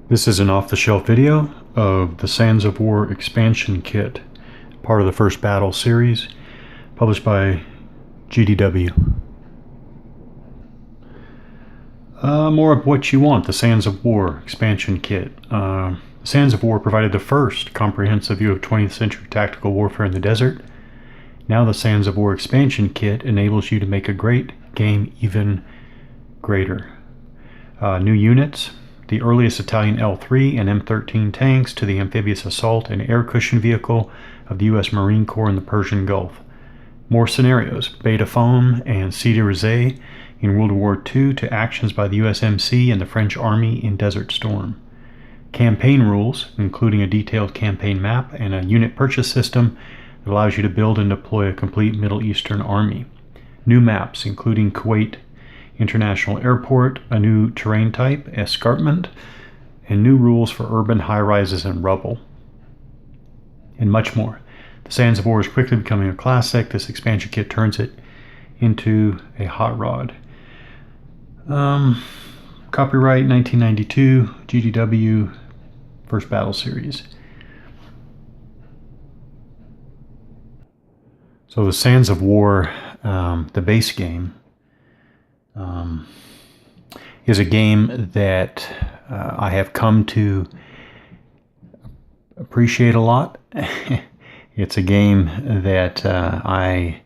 This is an off-the-shelf video of the Sands of War expansion kit, part of the First Battle series, published by GDW. More of what you want, the Sands of War expansion kit. The Sands of War provided the first comprehensive view of 20th century tactical warfare in the desert. Now the Sands of War expansion kit enables you to make a great game even greater. New units, the earliest Italian L3 and M13 tanks to the amphibious assault and air cushion vehicle of the U.S. Marine Corps in the Persian Gulf. More scenarios, Beta Foam and Sea de Rezé in World War II to actions by the USMC and the French Army in Desert Storm. Campaign rules, including a detailed campaign map and a unit purchase system that allows you to build and deploy a complete Middle Eastern army. New maps, including Kuwait International Airport, a new terrain type, escarpment, and new rules for urban high-rises and rubble, and much more. The Sands of War is quickly becoming a classic. This expansion kit turns it into a hot rod. Copyright 1992, GDW, First Battle Series. So the Sands of War, the base game, is a game that I have come to appreciate a lot. It's a game that I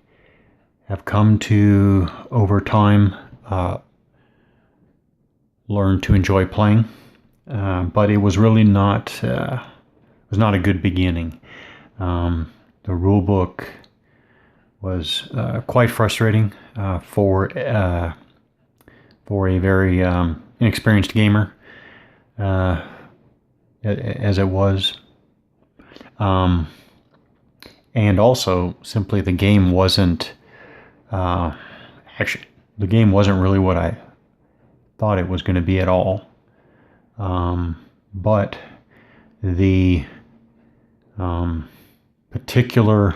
have come to, over time, learn to enjoy playing. But it was really not a good beginning. The rule book was quite frustrating for a very inexperienced gamer, as it was. And also, simply the game wasn't, actually, the game wasn't really what I thought it was going to be at all. But the particular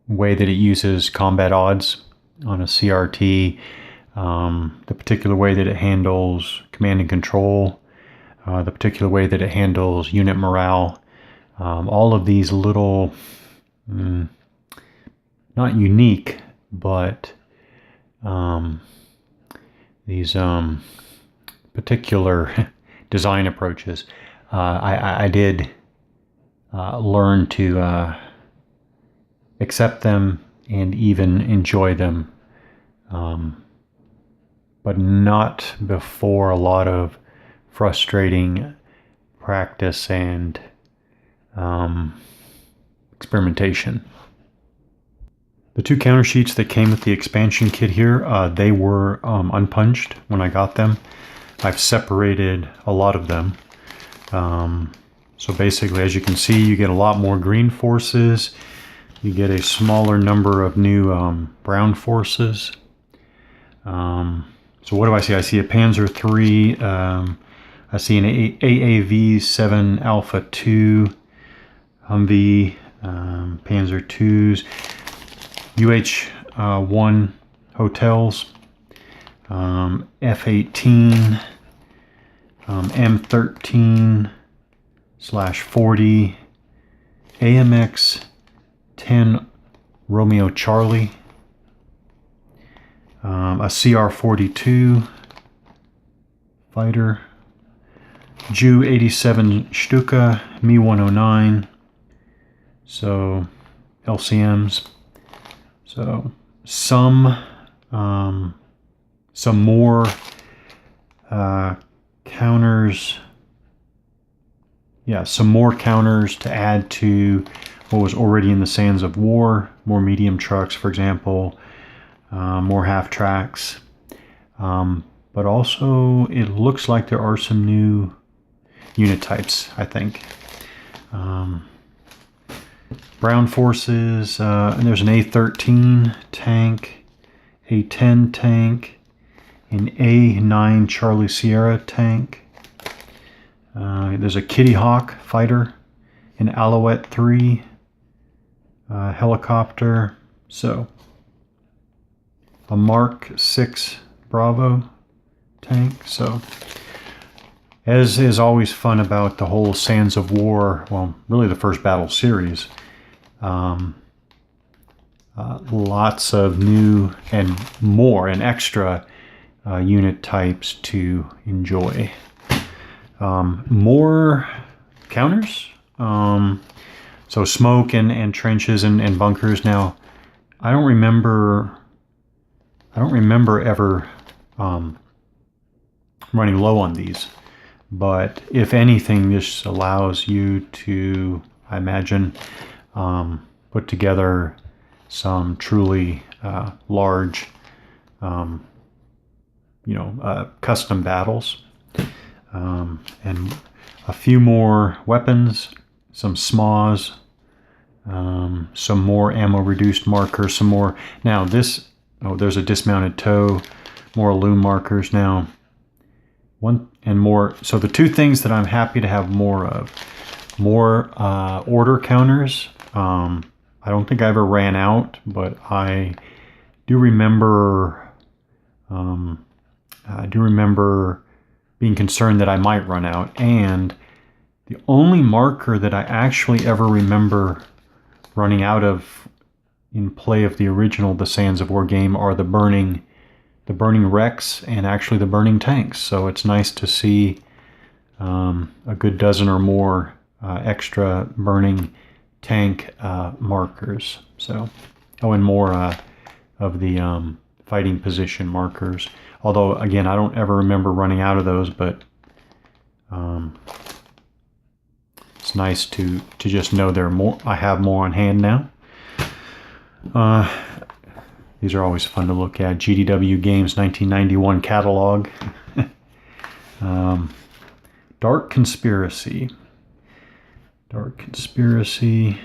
way that it uses combat odds on a CRT, the particular way that it handles command and control, the particular way that it handles unit morale, all of these little, not unique, but these particular design approaches, I did learn to accept them and even enjoy them, but not before a lot of frustrating practice and experimentation. The two counter sheets that came with the expansion kit here, they were unpunched when I got them. I've separated a lot of them. So basically, as you can see, you get a lot more green forces. You get a smaller number of new brown forces. So what do I see? I see a Panzer III. I see an AAV-7 Alpha 2, Humvee, Panzer IIs, UH-1 hotels, F-18, M13/40, AMX-10 Romeo Charlie, a CR-42 fighter, Ju-87 Stuka, Mi-109, so LCMs. So some more counters. Yeah, some more counters to add to what was already in the Sands of War. More medium trucks, for example. More half tracks. But also, it looks like there are some new unit types, I think. Brown forces, and there's an A-13 tank, A-10 tank, an A-9 Charlie Sierra tank. There's a Kitty Hawk fighter, an Alouette 3 helicopter, so a Mark 6 Bravo tank. So As is always fun about the whole Sands of War, well, really the first battle series, lots of new and more and extra unit types to enjoy. More counters, so smoke and trenches and bunkers. Now, I don't remember ever running low on these, but if anything, this allows you to, I imagine, put together some truly large, custom battles, and a few more weapons, some SMAs, some more ammo reduced markers, some more. Now this, there's a dismounted tow, more loom markers now. One and more. So the two things that I'm happy to have more of, more order counters. I don't think I ever ran out, but I do remember. I do remember being concerned that I might run out, and the only marker that I actually ever remember running out of in play of the original The Sands of War game are the burning wrecks and actually the burning tanks. So it's nice to see a good dozen or more extra burning tank markers. So, and more of the fighting position markers. Although, again, I don't ever remember running out of those, but it's nice to just know there are more. I have more on hand now. These are always fun to look at. GDW Games 1991 catalog. Dark Conspiracy. Dark Conspiracy.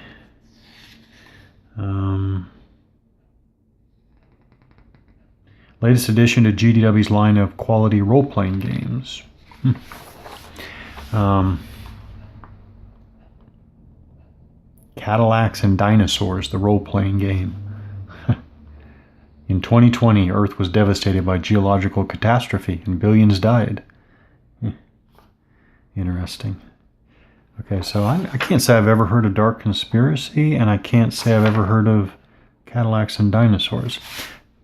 Latest addition to GDW's line of quality role-playing games. Cadillacs and Dinosaurs, the role-playing game. In 2020, Earth was devastated by geological catastrophe and billions died. Interesting. Okay, so I can't say I've ever heard of Dark Conspiracy, and I can't say I've ever heard of Cadillacs and Dinosaurs.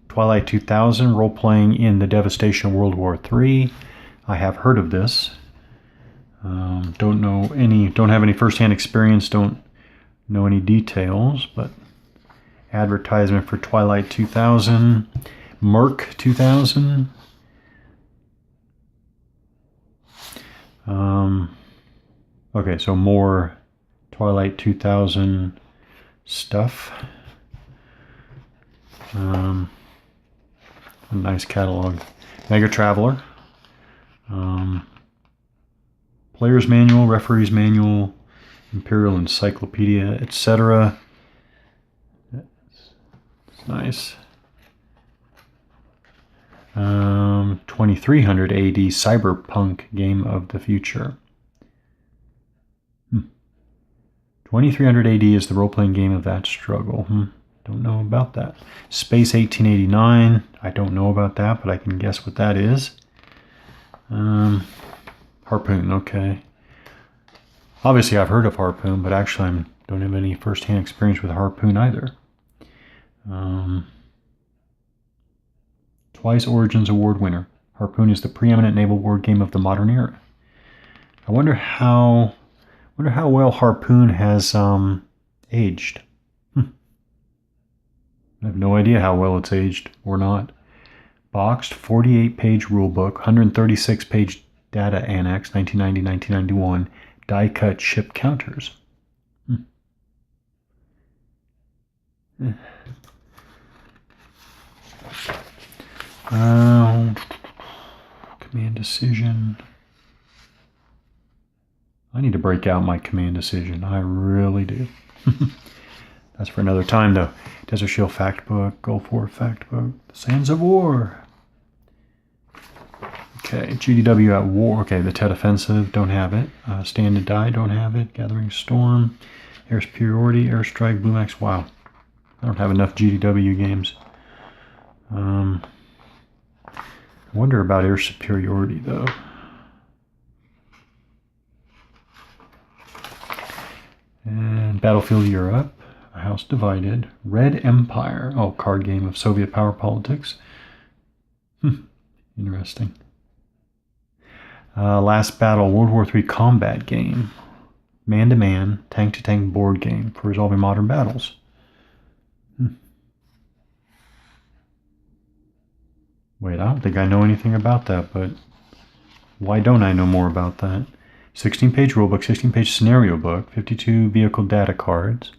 Twilight 2000, role-playing in the devastation of World War III. I have heard of this. Don't have any first-hand experience, don't know any details, but advertisement for Twilight 2000, Merc 2000. Okay, so more Twilight 2000 stuff. A nice catalog. Mega Traveler. Player's Manual, Referee's Manual, Imperial Encyclopedia, etc. It's nice. 2300 AD Cyberpunk Game of the Future. 2300 AD is the role-playing game of that struggle. Don't know about that. Space 1889. I don't know about that, but I can guess what that is. Harpoon, okay. Obviously, I've heard of Harpoon, but actually I don't have any first-hand experience with Harpoon either. Twice Origins Award winner. Harpoon is the preeminent naval war game of the modern era. I wonder how well Harpoon has aged. I have no idea how well it's aged or not. Boxed 48-page rulebook, 136-page data annex, 1990-1991, die-cut ship counters. Command decision. I need to break out my command decision. I really do. That's for another time, though. Desert Shield Fact Book, Gulf War Fact Book, The Sands of War. Okay, GDW at War. Okay, the Tet Offensive, don't have it. Stand and Die, don't have it. Gathering Storm, Air Superiority, Airstrike, Blue Max. Wow, I don't have enough GDW games. I wonder about Air Superiority, though. And Battlefield Europe, A House Divided, Red Empire, oh, card game of Soviet power politics. Interesting. Last Battle, World War III combat game. Man-to-man, tank-to-tank board game for resolving modern battles. Wait, I don't think I know anything about that, but why don't I know more about that? 16-page rulebook, 16-page scenario book, 52 vehicle data cards,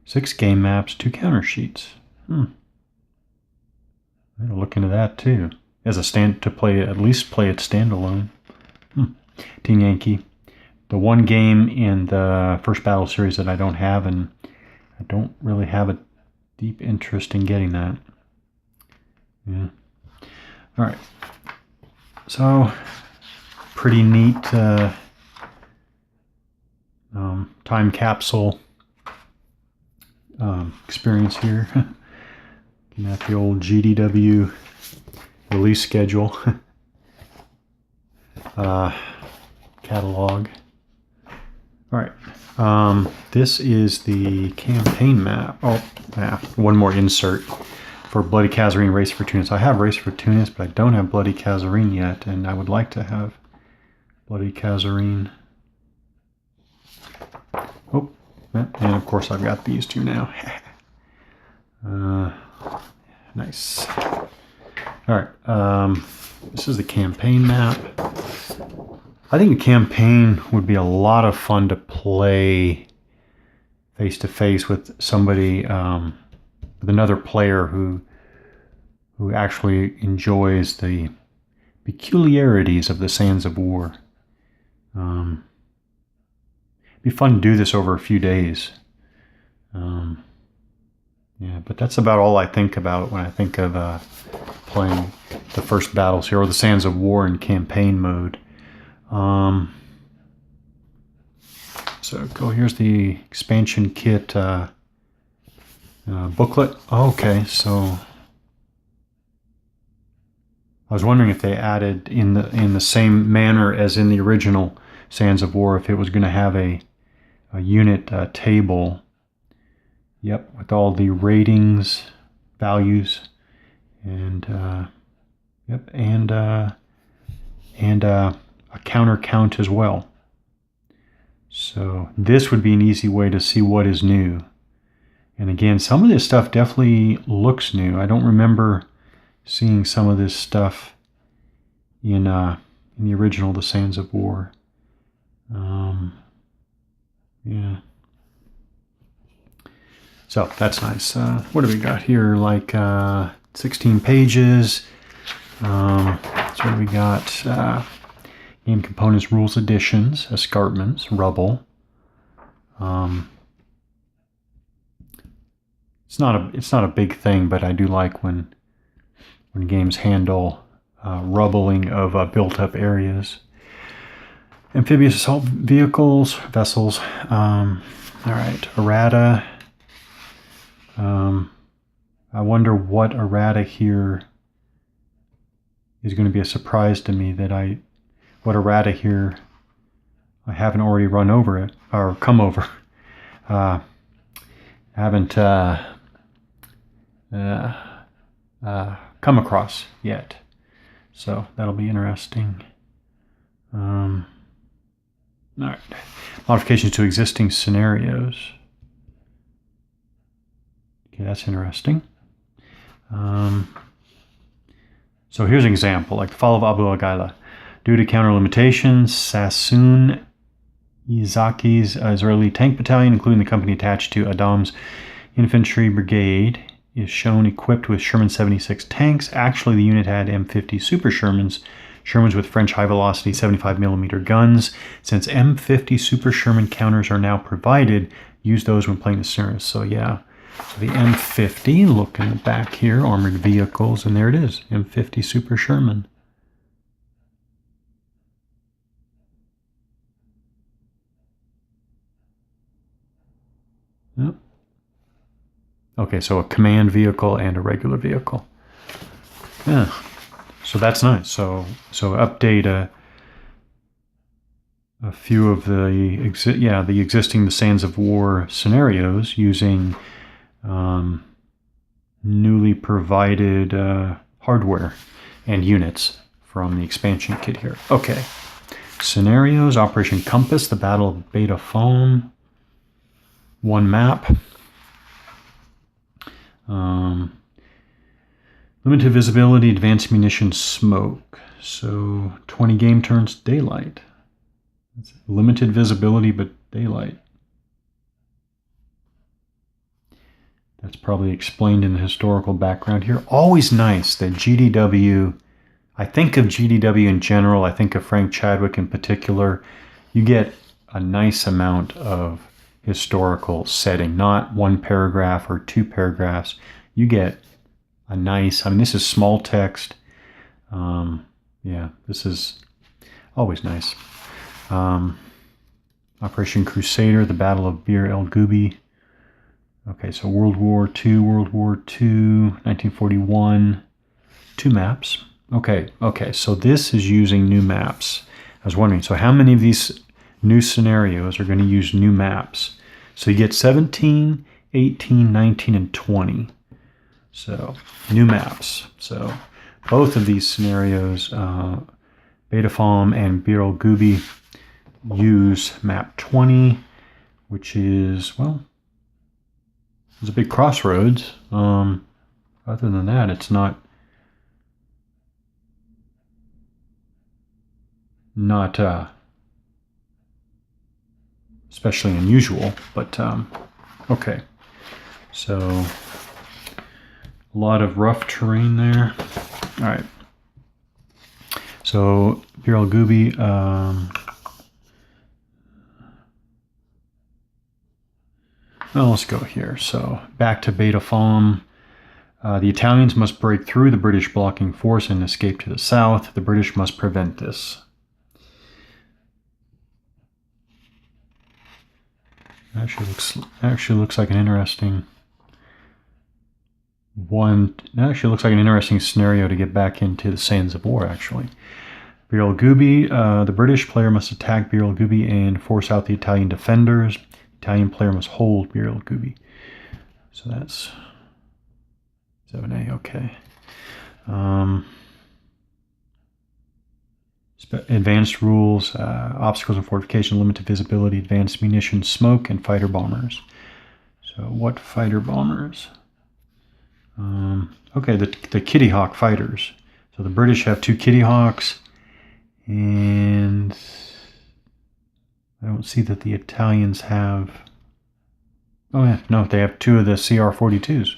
6 game maps, 2 counter sheets. I'm gonna look into that too. As a stand to play, at least play it standalone. Team Yankee. The one game in the First Battle series that I don't have, and I don't really have a deep interest in getting that. Yeah. All right. So, pretty neat time capsule experience here. Looking at the old GDW release schedule. Catalog. All right. This is the campaign map. Oh, yeah. One more insert for Bloody Kazarene Race for Tunis. I have Race for Tunis, but I don't have Bloody Kazarene yet, and I would like to have Bloody Kazarene. Oh, and of course I've got these two now. Nice. All right. This is the campaign map. I think a campaign would be a lot of fun to play face-to-face with somebody, with another player who actually enjoys the peculiarities of the Sands of War. It'd be fun to do this over a few days. Yeah, but that's about all I think about when I think of playing the First Battles here, or the Sands of War in campaign mode. So here's the expansion kit booklet. Okay, so I was wondering if they added in the same manner as in the original Sands of War, if it was going to have a unit table. Yep, with all the ratings, values, and yep, and a counter count as well. So this would be an easy way to see what is new. And again, some of this stuff definitely looks new. I don't remember seeing some of this stuff in the original The Sands of War. Yeah. So that's nice. What do we got here? Like 16 pages. So what do we got? Game components, rules, additions, escarpments, rubble. It's not a big thing, but I do like when games handle rubbling of built-up areas. Amphibious assault vehicles, vessels. All right, errata. I wonder what errata here is going to be a surprise to me, what errata here I haven't already run over it, or come over. Haven't come across yet. So that'll be interesting. All right. Modifications to existing scenarios. Okay, that's interesting. So here's an example, like the Fall of Abu Aghaila. Due to counter limitations, Sassoon Izaki's Israeli tank battalion, including the company attached to Adam's infantry brigade, is shown equipped with Sherman 76 tanks. Actually, the unit had M50 Super Shermans with French high-velocity 75mm guns. Since M50 Super Sherman counters are now provided, use those when playing the scenarios. So yeah, so the M50, look in the back here, armored vehicles, and there it is, M50 Super Sherman. Yep. Okay, so a command vehicle and a regular vehicle. Yeah, so that's nice. So update a few of the existing The Sands of War scenarios using newly provided hardware and units from the expansion kit here. Okay, scenarios: Operation Compass, the Battle of Beta Foam, 1 map. Limited visibility, advanced munitions, smoke. So 20 game turns, daylight. It's limited visibility, but daylight. That's probably explained in the historical background here. Always nice that GDW, I think of GDW in general, I think of Frank Chadwick in particular, you get a nice amount of historical setting, not 1 paragraph or 2 paragraphs. You get a nice, I mean, this is small text. Yeah, this is always nice. Operation Crusader, the Battle of Bir el Gubi. Okay, so World War II, 1941, 2 maps. Okay, so this is using new maps. I was wondering, so how many of these new scenarios are going to use new maps? So you get 17, 18, 19, and 20. So, new maps. So, both of these scenarios, Beta Foam and Bir el Gubi, use map 20, which is, well, it's a big crossroads. Other than that, it's not especially unusual, but okay. So a lot of rough terrain there. All right. So Bir el Gubi. Well, let's go here. So back to Beta Foam. The Italians must break through the British blocking force and escape to the south. The British must prevent this. Actually looks like an interesting one. Actually looks like an interesting scenario to get back into the Sands of War, actually. Bir el Gubi. The British player must attack Bir el Gubi and force out the Italian defenders. Italian player must hold Bir el Gubi. So that's 7A, okay. Advanced rules, obstacles and fortification, limited visibility, advanced munitions, smoke, and fighter bombers. So what fighter bombers? Okay, the Kitty Hawk fighters. So the British have 2 Kitty Hawks, and I don't see that the Italians have... Oh yeah, no, they have 2 of the CR-42s.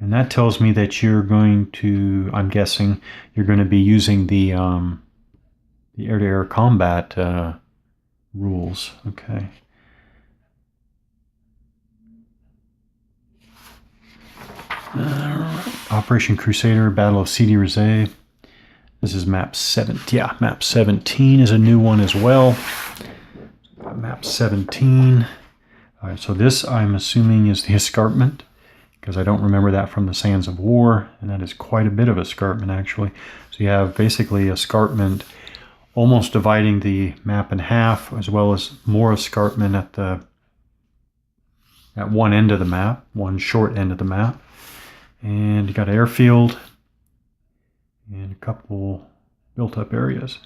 And that tells me that you're going to, I'm guessing, you're going to be using the air-to-air combat rules. Okay. Operation Crusader, Battle of Sidi Rezai. This is map 7. Yeah, map 17 is a new one as well. Map 17. All right, so this I'm assuming is the escarpment, because I don't remember that from the Sands of War, and that is quite a bit of escarpment actually. So you have basically escarpment almost dividing the map in half, as well as more escarpment at one end of the map, one short end of the map. And you got an airfield and a couple built up areas.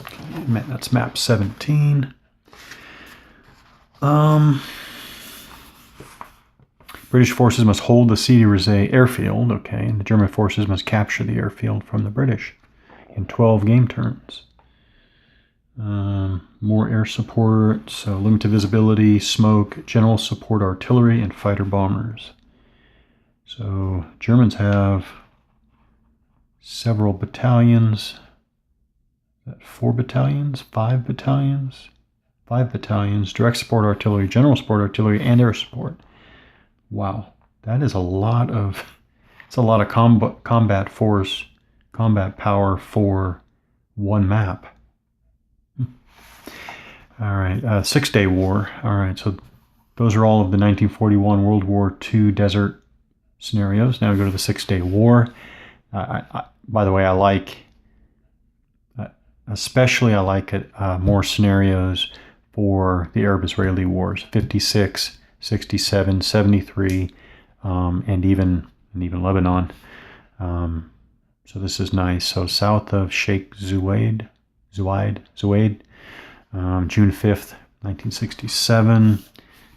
Okay, that's map 17. British forces must hold the Sidi Rezai airfield, okay, and the German forces must capture the airfield from the British in 12 game turns. More air support, so limited visibility, smoke, general support artillery, and fighter bombers. So Germans have several battalions. Is that 4 battalions? 5 battalions? 5 battalions, direct support artillery, general support artillery, and air support. Wow, that is a lot of, it's a lot of combat force, combat power for one map. All right, 6-Day War. All right, so those are all of the 1941 World War II desert scenarios. Now we go to the 6-Day War. By the way, especially I like it more scenarios for the Arab-Israeli wars, 56, 67, 73, and even Lebanon. So this is nice. So south of Sheikh Zayed, June 5th, 1967.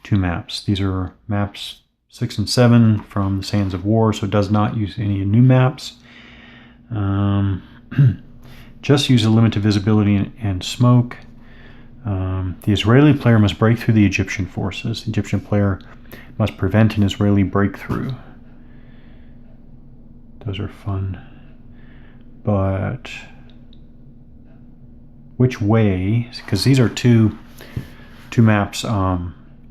2 maps. These are maps 6 and 7 from the Sands of War, so it does not use any new maps. Just use a limited visibility and smoke. The Israeli player must break through the Egyptian forces. The Egyptian player must prevent an Israeli breakthrough. Those are fun. But which way? Because these are two maps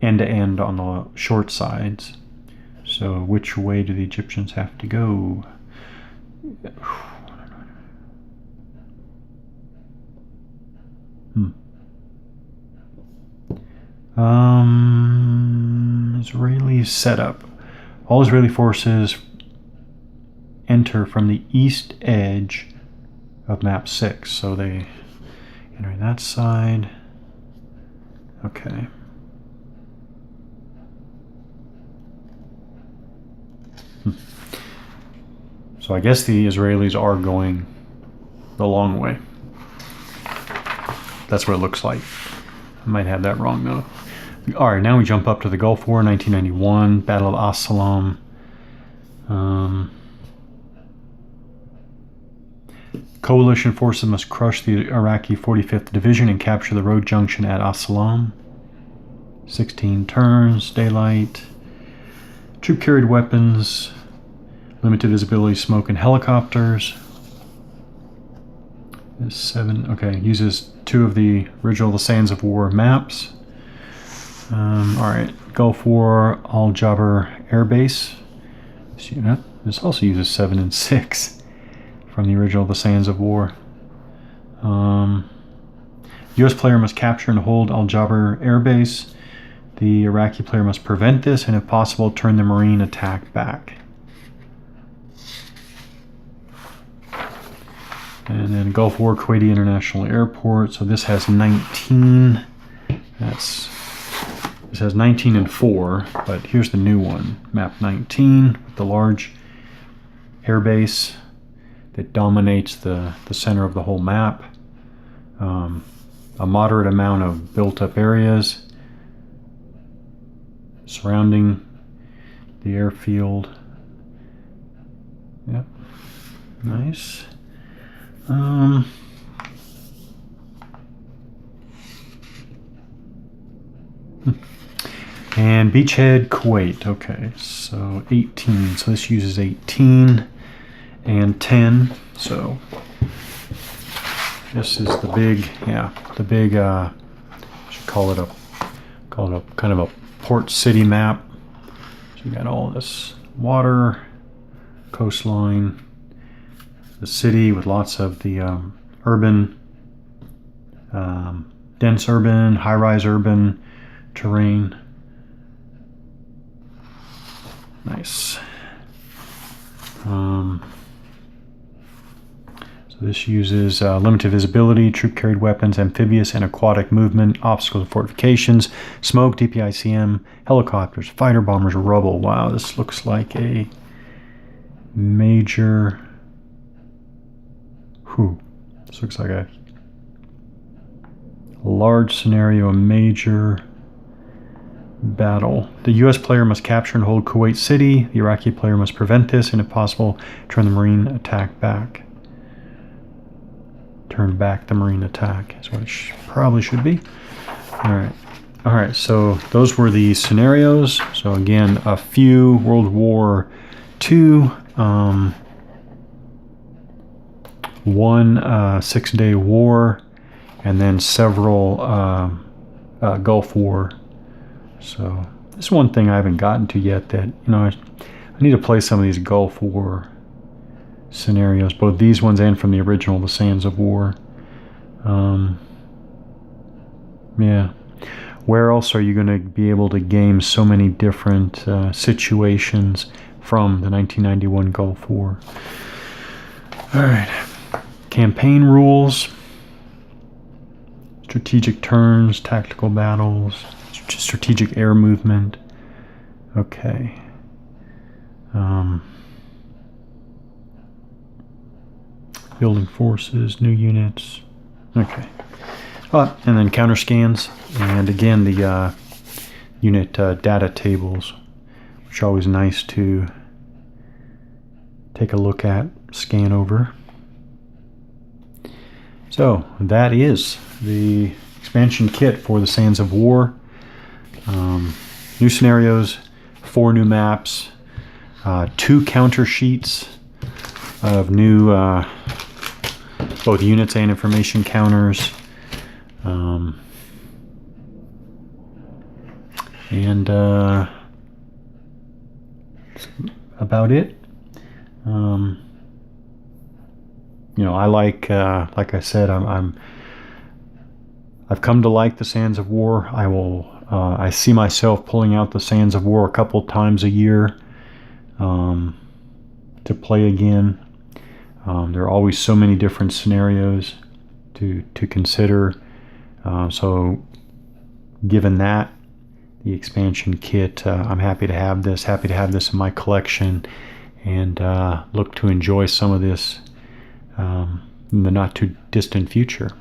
end to end on the short sides. So which way do the Egyptians have to go? Israeli setup. All Israeli forces enter from the east edge of map 6. So they enter that side. Okay. So I guess the Israelis are going the long way. That's what it looks like. I might have that wrong though. All right, now we jump up to the Gulf War, 1991, Battle of As-Salam. Coalition forces must crush the Iraqi 45th Division and capture the road junction at As-Salam. 16 turns, daylight. Troop carried weapons, limited visibility, smoke, and helicopters. 7, okay, uses 2 of the original The Sands of War maps. Alright, Gulf War, Al Jaber Air Base. This also uses 7 and 6 from the original The Sands of War. U.S. player must capture and hold Al Jaber Air Base. The Iraqi player must prevent this and, if possible, turn the Marine attack back. And then Gulf War, Kuwaiti International Airport. So this has 19. This has 19 and 4, but here's the new one, map 19, with the large air base that dominates the center of the whole map. A moderate amount of built-up areas surrounding the airfield. Yep, nice. And Beachhead, Kuwait. Okay, so 18. So this uses 18 and 10. So this is the big, should call it a kind of a port city map. So you got all this water, coastline, the city with lots of the urban, dense urban, high-rise urban terrain. Nice. So this uses limited visibility, troop carried weapons, amphibious and aquatic movement, obstacles and fortifications, smoke, DPICM, helicopters, fighter bombers, rubble. Wow, this looks like a major... This looks like a large scenario, a major battle. The U.S. player must capture and hold Kuwait City. The Iraqi player must prevent this and, if possible, turn the Marine attack back. Turn back the Marine attack is what it probably should be. All right, so those were the scenarios. So again, a few World War II, one 6-day war, and then several Gulf War. So this is one thing I haven't gotten to yet that, I need to play some of these Gulf War scenarios, both these ones and from the original The Sands of War. Yeah. Where else are you going to be able to game so many different situations from the 1991 Gulf War? All right. Campaign rules, strategic turns, tactical battles, strategic air movement. Okay. Building forces, new units. Okay. And then counter scans, and again the unit data tables, which are always nice to take a look at, scan over. So that is the expansion kit for the Sands of War. New scenarios, 4 new maps, 2 counter sheets of new both units and information counters, and that's about it. I like I said, I've come to like the Sands of War. I see myself pulling out the Sands of War a couple times a year to play again. There are always so many different scenarios to consider. So given that, the expansion kit, I'm happy to have this in my collection, and look to enjoy some of this in the not too distant future.